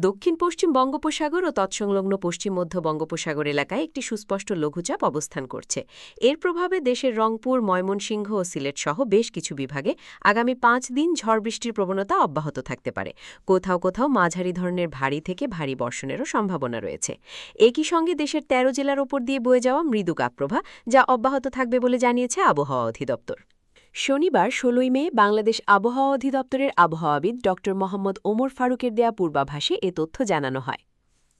দক্ষিণ পশ্চিম বঙ্গোপসাগর ও তৎসংলগ্ন পশ্চিম মধ্য বঙ্গোপসাগর এলাকায় একটি সুস্পষ্ট লঘুচাপ অবস্থান করছে। এর প্রভাবে দেশের রংপুর, ময়মনসিংহ ও সিলেট সহ বেশ কিছু বিভাগে আগামী 5 দিন ঝড় বৃষ্টির প্রবণতা অব্যাহত থাকতে পারে। কোথাও কোথাও মাঝারি ধরনের ভারী থেকে ভারী বর্ষণেরও সম্ভাবনা রয়েছে। একই সঙ্গে দেশের 13 জেলার ওপর দিয়ে বয়ে যাওয়া মৃদু কাপপ্রবাহ যা অব্যাহত থাকবে বলে জানিয়েছে আবহাওয়া অধিদপ্তর। শনিবার ১৬ মে বাংলাদেশ আবহাওয়া অধিদপ্তরের আবহাওয়াবিদ ড মোহাম্মদ ওমর ফারুকের দেয়া পূর্বাভাসে এ তথ্য জানানো হয়।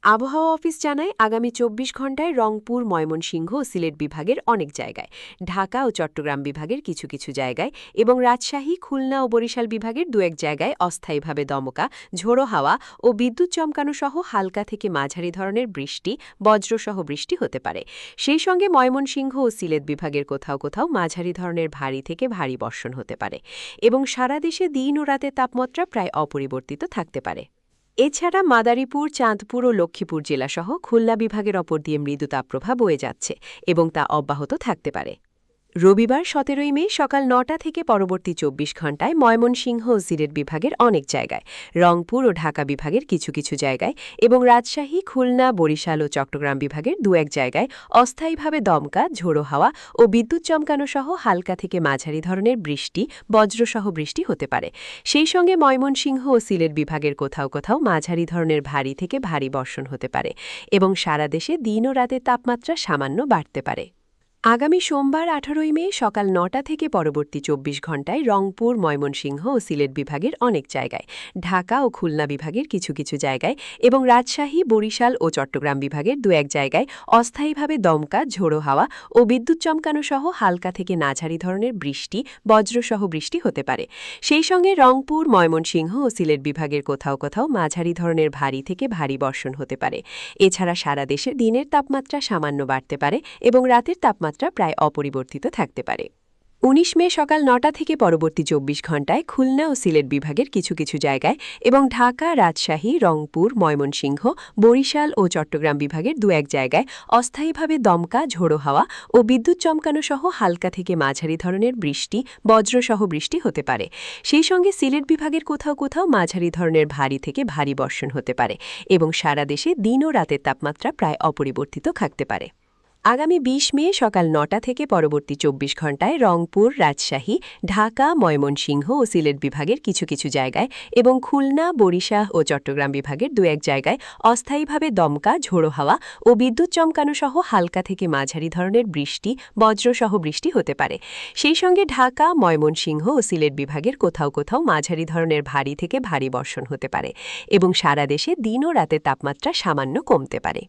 আবহাওয়া অফিস জানায়, আগামী ২৪ ঘণ্টায় রংপুর, ময়মনসিংহ ও সিলেট বিভাগের অনেক জায়গায়, ঢাকা ও চট্টগ্রাম বিভাগের কিছু কিছু জায়গায় এবং রাজশাহী, খুলনা ও বরিশাল বিভাগের দু-এক জায়গায় অস্থায়ীভাবে দমকা, ঝোড়ো হাওয়া ও বিদ্যুৎ চমকানো সহ হালকা থেকে মাঝারি ধরনের বৃষ্টি, বজ্রসহ বৃষ্টি হতে পারে। সেই সঙ্গে ময়মনসিংহ ও সিলেট বিভাগের কোথাও কোথাও মাঝারি ধরনের ভারী থেকে ভারী বর্ষণ হতে পারে এবং সারা দেশে দিন ও রাতের তাপমাত্রা প্রায় অপরিবর্তিত থাকতে পারে। এছাড়া মাদারীপুর, চাঁদপুর ও লক্ষ্মীপুর জেলাসহ খুলনা বিভাগের ওপর দিয়ে মৃদু তাপপ্রবাহ বয়ে যাচ্ছে এবং তা অব্যাহত থাকতে পারে। রবিবার ১৭ মে সকাল ৯টা থেকে পরবর্তী ২৪ ঘণ্টায় ময়মনসিংহ ও সিলেট বিভাগের অনেক জায়গায়, রংপুর ও ঢাকা বিভাগের কিছু কিছু জায়গায় এবং রাজশাহী, খুলনা, বরিশাল ও চট্টগ্রাম বিভাগের দু-এক জায়গায় অস্থায়ীভাবে দমকা, ঝোড়ো হাওয়া ও বিদ্যুৎ চমকানো সহ হালকা থেকে মাঝারি ধরনের বৃষ্টি, বজ্রসহ বৃষ্টি হতে পারে। সেই সঙ্গে ময়মনসিংহ ও সিলেট বিভাগের কোথাও কোথাও মাঝারি ধরনের ভারী থেকে ভারী বর্ষণ হতে পারে এবং সারা দেশে দিন ও রাতের তাপমাত্রা সামান্য বাড়তে পারে। আগামী সোমবার ১৮ মে সকাল ৯টা থেকে পরবর্তী ২৪ ঘণ্টায় রংপুর, ময়মনসিংহ ও সিলেট বিভাগের অনেক জায়গায়, ঢাকা ও খুলনা বিভাগের কিছু কিছু জায়গায় এবং রাজশাহী, বরিশাল ও চট্টগ্রাম বিভাগের দু-এক জায়গায় অস্থায়ীভাবে দমকা, ঝোড়ো হাওয়া ও বিদ্যুৎ চমকানো সহ হালকা থেকে মাঝারি ধরনের বৃষ্টি, বজ্রসহ বৃষ্টি হতে পারে। সেই সঙ্গে রংপুর, ময়মনসিংহ ও সিলেট বিভাগের কোথাও কোথাও মাঝারি ধরনের ভারী থেকে ভারী বর্ষণ হতে পারে। এছাড়া সারা দেশে দিনের তাপমাত্রা সামান্য বাড়তে পারে এবং রাতের তাপমাত্রা প্রায় অপরিবর্তিত থাকতে পারে। ১৯ মে সকাল ৯টা থেকে পরবর্তী ২৪ ঘণ্টায় খুলনা ও সিলেট বিভাগের কিছু কিছু জায়গায় এবং ঢাকা, রাজশাহী, রংপুর, ময়মনসিংহ, বরিশাল ও চট্টগ্রাম বিভাগের দু-এক জায়গায় অস্থায়ীভাবে দমকা, ঝোড়ো হাওয়া ও বিদ্যুৎ চমকানো সহ হালকা থেকে মাঝারি ধরনের বৃষ্টি, বজ্রসহ বৃষ্টি হতে পারে। সেই সঙ্গে সিলেট বিভাগের কোথাও কোথাও মাঝারি ধরনের ভারী থেকে ভারী বর্ষণ হতে পারে এবং সারা দেশে দিন ও রাতের তাপমাত্রা প্রায় অপরিবর্তিত থাকতে পারে। আগামী ২০ মে সকাল ৯টা থেকে পরবর্তী ২৪ ঘণ্টায় রংপুর, রাজশাহী, ঢাকা, ময়মনসিংহ ও সিলেট বিভাগের কিছু কিছু জায়গায় এবং খুলনা, বরিশাল ও চট্টগ্রাম বিভাগের দু-এক জায়গায় অস্থায়ীভাবে দমকা, ঝোড়ো হাওয়া ও বিদ্যুৎ চমকানো সহ হালকা থেকে মাঝারি ধরনের বৃষ্টি, বজ্রসহ বৃষ্টি হতে পারে। সেই সঙ্গে ঢাকা, ময়মনসিংহ ও সিলেট বিভাগের কোথাও কোথাও মাঝারি ধরনের ভারী থেকে ভারী বর্ষণ হতে পারে এবং সারা দেশে দিন ও রাতের তাপমাত্রা সামান্য কমতে পারে।